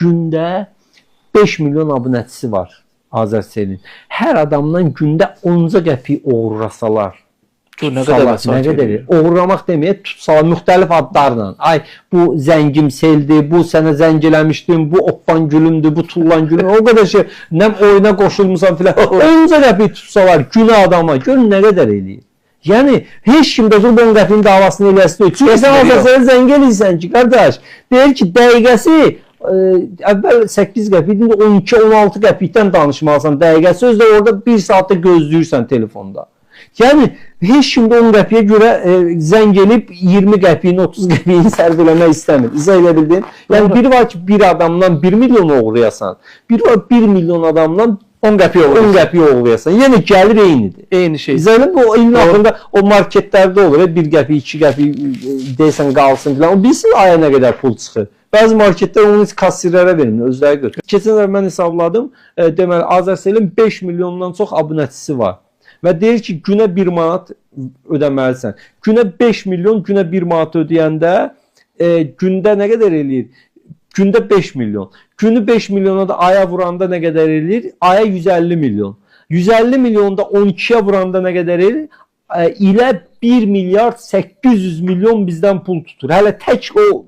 gündə 5 milyon abunəçisi var Azərselin. Hər adamdan gündə 10 qəpik oğurlasalar, Nə qədər məsafə qədər oğurlamaq demək, tutsalar müxtəlif adlarla. Ay bu zəngim seldir, bu sənə zəng eləmişdim, bu oppan gülümdür, bu tullan gülüm. O qədər şey, nə oyuna qoşulmusan filan. 10 qəpik tutsalar günə adama, görün nə qədər eləyir. Yəni heç kim də 10 qəpiyin davasını eləsin. Çünki sən Azərselin zəng eləyirsən ki, qardaş, deyir ki, dəqiqəsi əvvəl 8 qəpik, indi 12-16 qəpikdən danışmalısan dəqiqəsi. Özdə orada 1 saatda gözləyirsən telefonda. Yəni heç kim də 10 qəpiyə görə zəng elib 20 qəpiyini, 30 qəpiyini sərf eləmək istəmir. İzah edə bildin? Yəni biri var ki, bir adamdan 1 milyon oğurlayasan, biri var 1 milyon adamdan 10 qəpiyə oğurlayasan. Yəni gəlir eynidir. Eyni şey. İzah edə bu ilin axırında o marketlərdə olur, 1 qəpik, 2 qəpik deyəsən qalsın filan. O bilsin aya nə qədər pul çıxır. Bəzi marketlər onu kassirlərə vermir, özləri götürür. Keçən dəfə mən hesabladım, deməli Azərselin 5 milyondan çox abunəçisi var. Və deyir ki, günə 1 manat ödəməlisən. Günə 5 milyon, günə 1 manat ödəyəndə gündə nə qədər eləyir? Gündə 5 milyon. Günü 5 milyona da aya vuranda nə qədər eləyir? Aya 150 milyon. 150 milyonda 12-yə vuranda nə qədər eləyir? İlə 1 milyard 800 milyon bizdən pul tutur. Hələ tək o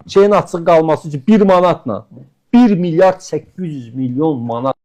şeyin açıq qalması üçün 1 manatla. 1 milyard 800 milyon manat.